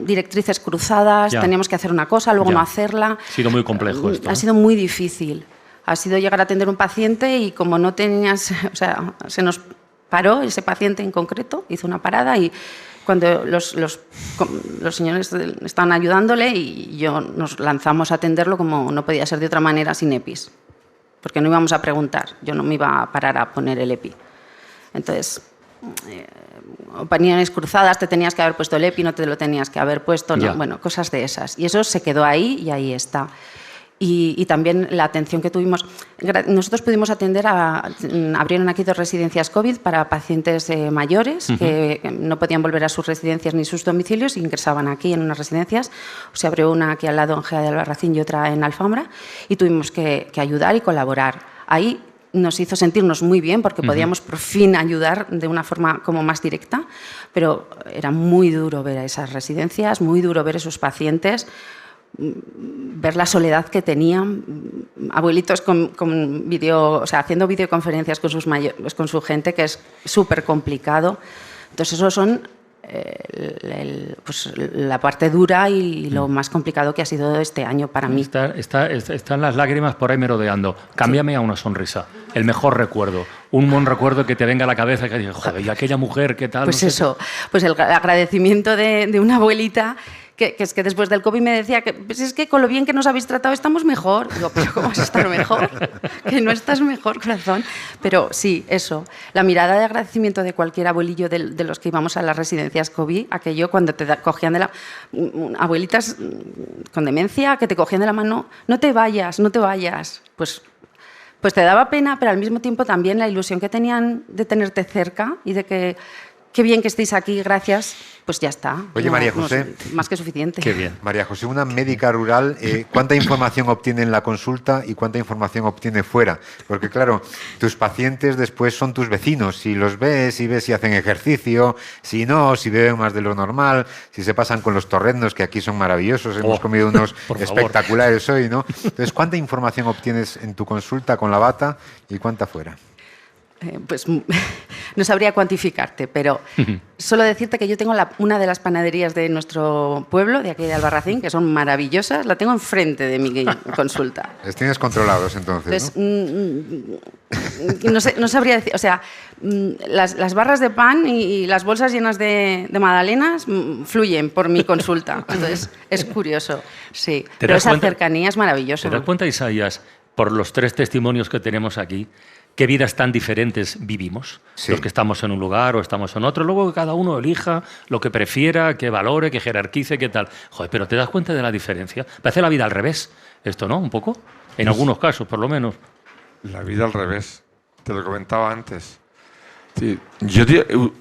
directrices cruzadas, teníamos que hacer una cosa, luego no hacerla. Ha sido muy complejo esto. Ha sido muy difícil. Ha sido llegar a atender un paciente y como no tenías, o sea, se nos paró ese paciente en concreto, hizo una parada y cuando los señores estaban ayudándole y nos lanzamos a atenderlo como no podía ser de otra manera sin EPIs, porque no íbamos a preguntar, yo no me iba a parar a poner el EPI. Entonces, opiniones cruzadas, te tenías que haber puesto el EPI, no te lo tenías que haber puesto, no, bueno, cosas de esas. Y eso se quedó ahí y ahí está. Y también la atención que tuvimos. Nosotros pudimos atender abrieron aquí 2 residencias COVID para pacientes mayores que no podían volver a sus residencias ni sus domicilios y ingresaban aquí en unas residencias. Se abrió una aquí al lado en Gea de Albarracín y otra en Alfambra y tuvimos que ayudar y colaborar. Ahí nos hizo sentirnos muy bien porque podíamos por fin ayudar de una forma como más directa, pero era muy duro ver a esas residencias, muy duro ver a esos pacientes, ver la soledad que tenían, abuelitos con video, o sea, haciendo videoconferencias con su gente, que es súper complicado. Entonces, esos son pues, la parte dura y lo más complicado que ha sido este año para mí. Están las lágrimas por ahí merodeando. Cámbiame a una sonrisa. El mejor recuerdo. Un buen recuerdo que te venga a la cabeza que digas, joder, ¿y aquella mujer qué tal? Pues no sé eso, pues el agradecimiento de una abuelita que es que después del COVID me decía que pues es que con lo bien que nos habéis tratado estamos mejor. Digo, ¿pero cómo vas a estar mejor? Que no estás mejor, corazón. Pero sí, eso. La mirada de agradecimiento de cualquier abuelillo de los que íbamos a las residencias COVID, aquello cuando te cogían de la... Abuelitas con demencia que te cogían de la mano, no te vayas, no te vayas. Pues te daba pena, pero al mismo tiempo también la ilusión que tenían de tenerte cerca y de que qué bien que estéis aquí, gracias, pues ya está. Oye, María José. Más que suficiente. Qué bien. María José, una médica rural, ¿cuánta información obtiene en la consulta y cuánta información obtiene fuera? Porque claro, tus pacientes después son tus vecinos. Si los ves y ves si hacen ejercicio, si no, si beben más de lo normal, si se pasan con los torrendos, que aquí son maravillosos, hemos comido unos espectaculares hoy, ¿no? Entonces, ¿cuánta información obtienes en tu consulta con la bata y cuánta fuera? Pues no sabría cuantificarte, pero solo decirte que yo tengo una de las panaderías de nuestro pueblo, de aquí de Albarracín, que son maravillosas, la tengo enfrente de mi consulta. Les tienes controlados entonces, ¿no? No sabría decir, o sea, las barras de pan y las bolsas llenas de magdalenas fluyen por mi consulta, entonces es curioso, sí, pero esa cercanía es maravillosa. ¿Te das cuenta, Isaías, por los 3 testimonios que tenemos aquí, qué vidas tan diferentes vivimos? Sí. Los que estamos en un lugar o estamos en otro. Luego que cada uno elija lo que prefiera, que valore, que jerarquice, qué tal. Joder, pero ¿te das cuenta de la diferencia? Parece la vida al revés. Esto, ¿no? Un poco. En algunos casos, por lo menos. La vida al revés. Te lo comentaba antes. Sí, yo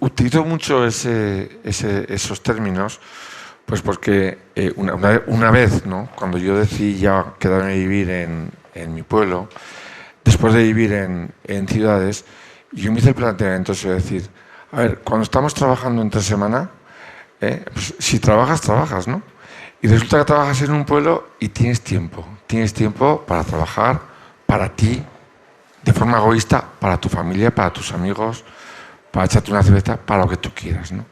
utilizo mucho esos términos, pues porque una vez, ¿no? Cuando yo decidí ya quedarme a vivir en mi pueblo, después de vivir en ciudades, yo me hice el planteamiento de decir, a ver, cuando estamos trabajando entre semana, pues, si trabajas, ¿no? Y resulta que trabajas en un pueblo y tienes tiempo para trabajar para ti, de forma egoísta, para tu familia, para tus amigos, para echarte una cerveza, para lo que tú quieras, ¿no?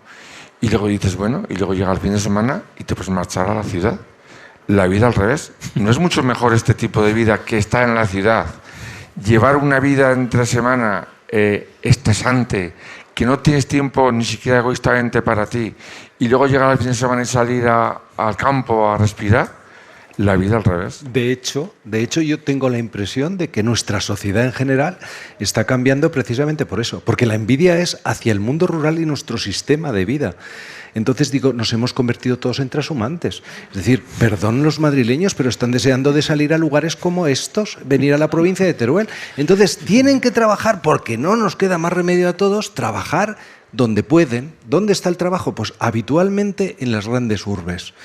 Y luego dices, bueno, y luego llega el fin de semana y te puedes marchar a la ciudad. La vida al revés. ¿No es mucho mejor este tipo de vida que estar en la ciudad? Llevar una vida entre semana estresante, que no tienes tiempo ni siquiera egoístamente para ti, y luego llegar al fin de semana y salir al campo a respirar, la vida al revés. De hecho, yo tengo la impresión de que nuestra sociedad en general está cambiando precisamente por eso, porque la envidia es hacia el mundo rural y nuestro sistema de vida. Entonces digo, nos hemos convertido todos en trashumantes. Es decir, perdón los madrileños, pero están deseando de salir a lugares como estos, venir a la provincia de Teruel. Entonces tienen que trabajar, porque no nos queda más remedio a todos, trabajar donde pueden. ¿Dónde está el trabajo? Pues habitualmente en las grandes urbes.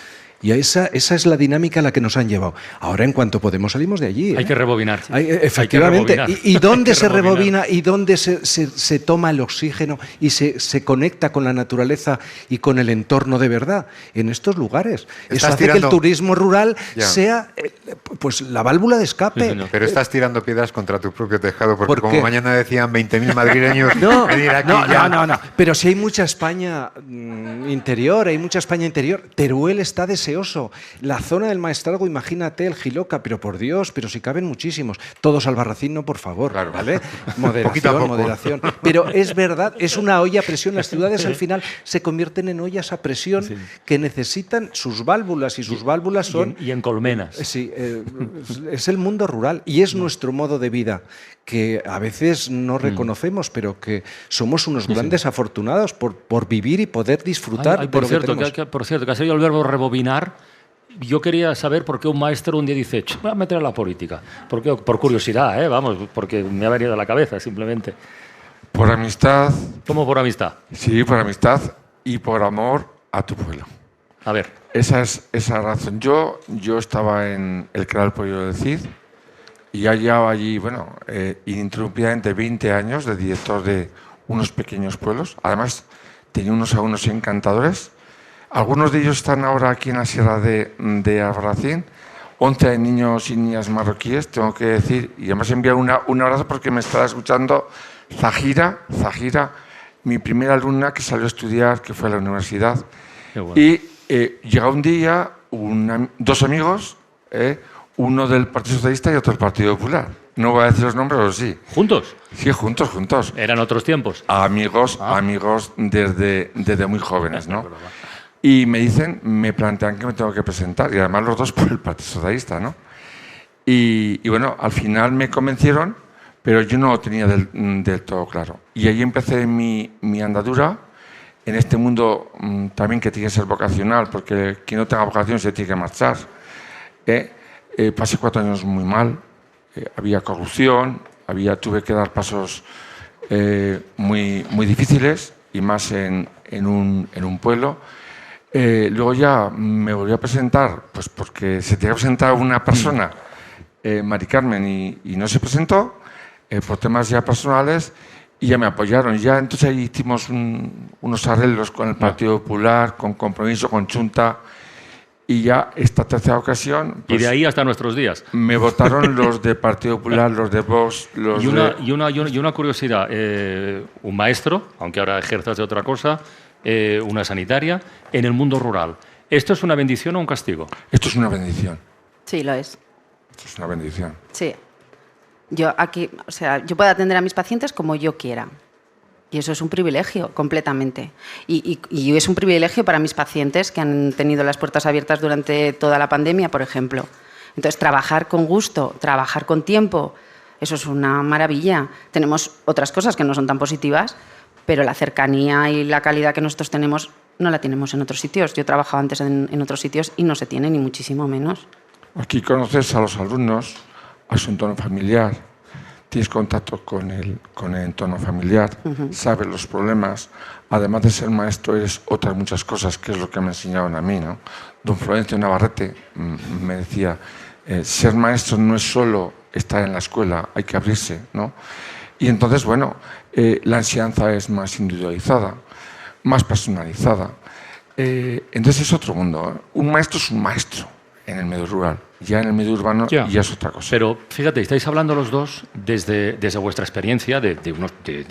Y esa es la dinámica a la que nos han llevado. Ahora, en cuanto podemos, salimos de allí. Hay que rebobinar. Efectivamente. Hay que rebobinar. ¿Y dónde se rebobina? ¿Y dónde se toma el oxígeno? ¿Y se conecta con la naturaleza y con el entorno de verdad? En estos lugares. Eso hace que el turismo rural sea pues la válvula de escape. Sí, pero estás tirando piedras contra tu propio tejado, porque como mañana decían 20.000 madrileños venir aquí no. Pero si hay mucha España interior, Teruel está deseoso. La zona del Maestrazgo, imagínate, el Jiloca, pero por Dios, pero si caben muchísimos. Todos al Barracín, no, por favor, claro. ¿Vale? Moderación. Pero es verdad, es una olla a presión. Las ciudades al final se convierten en ollas a presión que necesitan sus válvulas, y sus válvulas son... Y en colmenas. Sí, es el mundo rural y es nuestro modo de vida, que a veces no reconocemos, pero que somos unos grandes afortunados por vivir y poder disfrutar. Por cierto, que ha salido el verbo rebobinar. Yo quería saber por qué un maestro un día dice, voy a meter a la política. Por curiosidad, vamos, porque me ha venido a la cabeza simplemente. Por amistad. ¿Cómo por amistad? Sí, por amistad y por amor a tu pueblo. A ver. Esa es esa razón. Yo estaba en el Canal Pollo del Cid y ya llevaba allí, ininterrumpidamente 20 años de director de unos pequeños pueblos. Además, tenía unos alumnos encantadores. Algunos de ellos están ahora aquí en la sierra de Albarracín. 11 niños y niñas marroquíes, tengo que decir, y además enviar un abrazo porque me está escuchando Zahira, mi primera alumna que salió a estudiar, que fue a la universidad. Bueno. Y llegó un día dos amigos, uno del Partido Socialista y otro del Partido Popular. No voy a decir los nombres, pero sí. ¿Juntos? Sí, juntos. ¿Eran otros tiempos? Amigos desde muy jóvenes, ¿no? Y me plantean que me tengo que presentar, y además los dos por el Partido Socialista, ¿no? Y bueno, al final me convencieron, pero yo no lo tenía del todo claro. Y ahí empecé mi andadura en este mundo también que tiene que ser vocacional, porque quien no tenga vocación se tiene que marchar. Pasé 4 años muy mal, había corrupción, tuve que dar pasos muy difíciles, y más en un pueblo. Luego ya me volví a presentar, pues porque se tenía que presentar una persona, Mari Carmen, y no se presentó por temas ya personales, y ya me apoyaron. Ya entonces ahí hicimos unos arreglos con el Partido Popular, con Compromiso, con Chunta, y ya esta tercera ocasión... Pues, y de ahí hasta nuestros días. Me votaron los de Partido Popular, los de Vox, y una curiosidad, un maestro, aunque ahora ejerzas de otra cosa, una sanitaria, en el mundo rural. ¿Esto es una bendición o un castigo? Esto es una bendición. Sí, lo es. Esto es una bendición. Sí. Yo aquí, yo puedo atender a mis pacientes como yo quiera. Y eso es un privilegio, completamente. Y es un privilegio para mis pacientes que han tenido las puertas abiertas durante toda la pandemia, por ejemplo. Entonces, trabajar con gusto, trabajar con tiempo, eso es una maravilla. Tenemos otras cosas que no son tan positivas, pero la cercanía y la calidad que nosotros tenemos no la tenemos en otros sitios. Yo he trabajado antes en otros sitios y no se tiene, ni muchísimo menos. Aquí conoces a los alumnos, a su entorno familiar, tienes contacto con el entorno familiar, sabes los problemas. Además de ser maestro, eres otras muchas cosas, que es lo que me enseñaron a mí, ¿no? Don Florencio Navarrete me decía, ser maestro no es solo estar en la escuela, hay que abrirse, ¿no? Y entonces, bueno, la enseñanza es más individualizada, más personalizada. Entonces es otro mundo. Un maestro es un maestro en el medio rural. Ya en el medio urbano ya es otra cosa. Pero fíjate, estáis hablando los dos desde vuestra experiencia de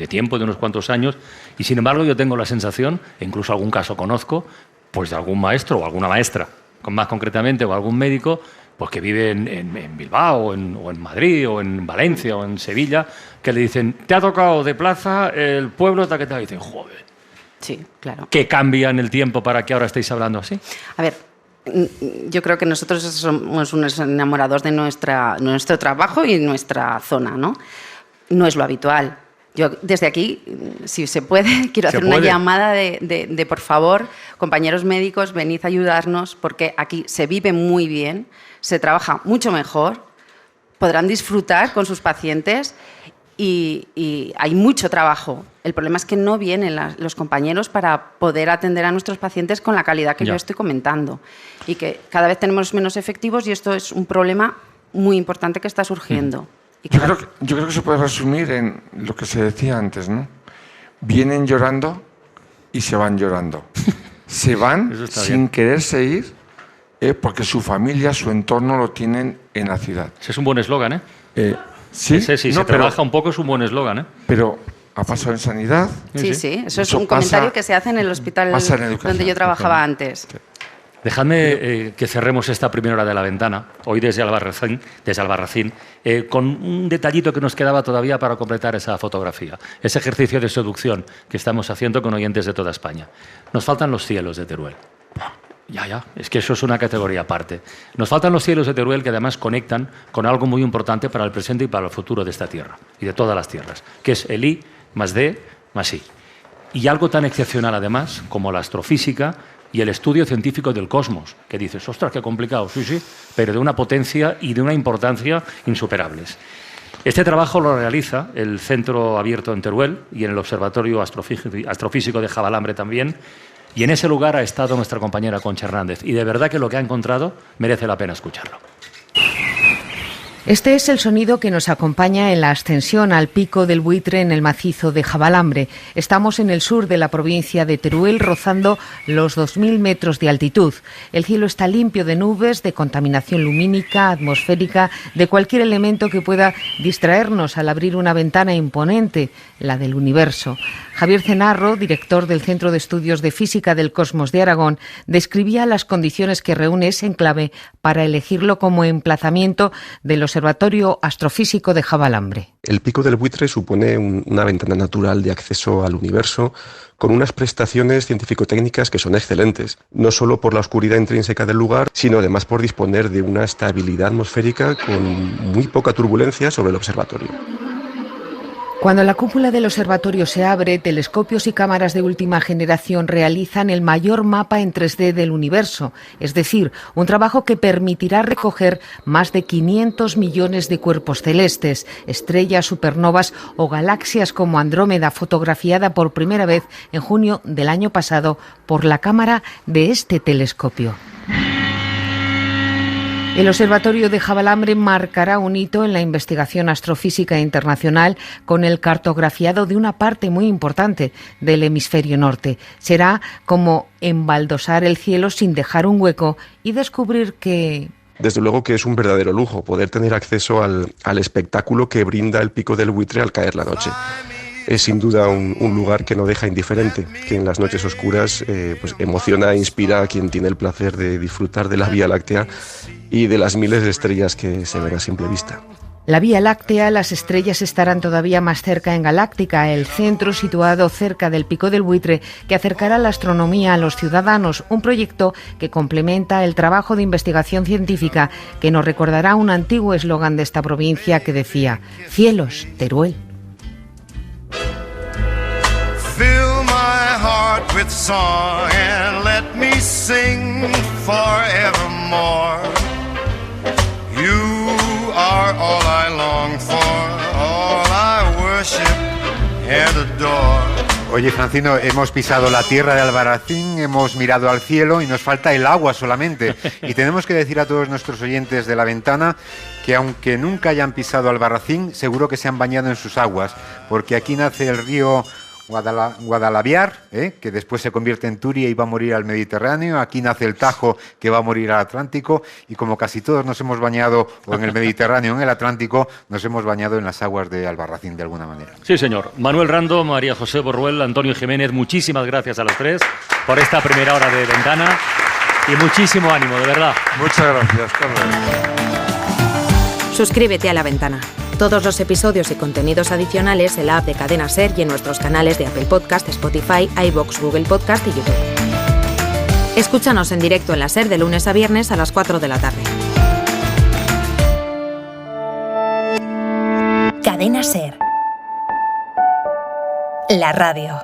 tiempo, de unos cuantos años, y sin embargo yo tengo la sensación, e incluso algún caso conozco, pues de algún maestro o alguna maestra, más concretamente, o algún médico, pues que vive en Bilbao, o en Madrid, o en Valencia, o en Sevilla, que le dicen, te ha tocado de plaza el pueblo hasta que te dicen, joder. Sí, claro. ¿Qué cambia en el tiempo para que ahora estéis hablando así? A ver, yo creo que nosotros somos unos enamorados de nuestro trabajo y nuestra zona, ¿no? No es lo habitual. Yo desde aquí, si se puede, quiero hacer una llamada de por favor, compañeros médicos, venid a ayudarnos, porque aquí se vive muy bien, se trabaja mucho mejor, podrán disfrutar con sus pacientes y hay mucho trabajo. El problema es que no vienen los compañeros para poder atender a nuestros pacientes con la calidad que yo estoy comentando, y que cada vez tenemos menos efectivos, y esto es un problema muy importante que está surgiendo. Yo creo que se puede resumir en lo que se decía antes, ¿no? Vienen llorando y se van llorando. Se van sin quererse ir porque su familia, su entorno lo tienen en la ciudad. Ese es un buen eslogan, ¿eh? Sí, si se trabaja un poco es un buen eslogan, ¿eh? Pero ha pasado en sanidad. Sí, eso es un comentario que se hace en el hospital donde yo trabajaba antes. Sí. Dejadme que cerremos esta primera hora de la ventana, hoy desde Albarracín, con un detallito que nos quedaba todavía para completar esa fotografía, ese ejercicio de seducción que estamos haciendo con oyentes de toda España. Nos faltan los cielos de Teruel. Ya, es que eso es una categoría aparte. Nos faltan los cielos de Teruel, que además conectan con algo muy importante para el presente y para el futuro de esta tierra y de todas las tierras, que es el I más D más I. Y algo tan excepcional además como la astrofísica y el estudio científico del cosmos, que dices, ostras, qué complicado, sí, pero de una potencia y de una importancia insuperables. Este trabajo lo realiza el Centro Abierto en Teruel y en el Observatorio Astrofísico de Javalambre también, y en ese lugar ha estado nuestra compañera Concha Hernández, y de verdad que lo que ha encontrado merece la pena escucharlo. Este es el sonido que nos acompaña en la ascensión al Pico del Buitre en el macizo de Javalambre. Estamos en el sur de la provincia de Teruel, rozando los 2.000 metros de altitud. El cielo está limpio de nubes, de contaminación lumínica, atmosférica, de cualquier elemento que pueda distraernos al abrir una ventana imponente, la del universo. Javier Cenarro, director del Centro de Estudios de Física del Cosmos de Aragón, describía las condiciones que reúne ese enclave para elegirlo como emplazamiento del Observatorio Astrofísico de Javalambre. El Pico del Buitre supone una ventana natural de acceso al universo con unas prestaciones científico-técnicas que son excelentes, no solo por la oscuridad intrínseca del lugar, sino además por disponer de una estabilidad atmosférica con muy poca turbulencia sobre el observatorio. Cuando la cúpula del observatorio se abre, telescopios y cámaras de última generación realizan el mayor mapa en 3D del universo, es decir, un trabajo que permitirá recoger más de 500 millones de cuerpos celestes, estrellas, supernovas o galaxias como Andrómeda, fotografiada por primera vez en junio del año pasado por la cámara de este telescopio. El Observatorio de Javalambre marcará un hito en la investigación astrofísica internacional con el cartografiado de una parte muy importante del hemisferio norte. Será como embaldosar el cielo sin dejar un hueco y descubrir que... Desde luego que es un verdadero lujo poder tener acceso al espectáculo que brinda el Pico del Buitre al caer la noche. Es sin duda un lugar que no deja indiferente, que en las noches oscuras pues emociona e inspira a quien tiene el placer de disfrutar de la Vía Láctea y de las miles de estrellas que se ven a simple vista. La Vía Láctea, las estrellas estarán todavía más cerca en Galáctica, el centro situado cerca del Pico del Buitre, que acercará la astronomía a los ciudadanos, un proyecto que complementa el trabajo de investigación científica que nos recordará un antiguo eslogan de esta provincia que decía: Cielos, Teruel. Fill my heart with song and let me sing forevermore. You are all I long for, all I worship and adore. Oye, Francino, hemos pisado la tierra de Albarracín, hemos mirado al cielo y nos falta el agua solamente. Y tenemos que decir a todos nuestros oyentes de La Ventana que aunque nunca hayan pisado Albarracín, seguro que se han bañado en sus aguas, porque aquí nace el río Guadalaviar, que después se convierte en Turia y va a morir al Mediterráneo. Aquí nace el Tajo, que va a morir al Atlántico, y como casi todos nos hemos bañado o en el Mediterráneo o en el Atlántico, nos hemos bañado en las aguas de Albarracín de alguna manera. Sí, señor. Manuel Rando, María José Borruel, Antonio Jiménez, muchísimas gracias a los tres por esta primera hora de Ventana y muchísimo ánimo, de verdad. Muchas gracias, Carlos. Suscríbete a La Ventana. Todos los episodios y contenidos adicionales en la app de Cadena SER y en nuestros canales de Apple Podcast, Spotify, iVoox, Google Podcast y YouTube. Escúchanos en directo en la SER de lunes a viernes a las 4 de la tarde. Cadena SER. La radio.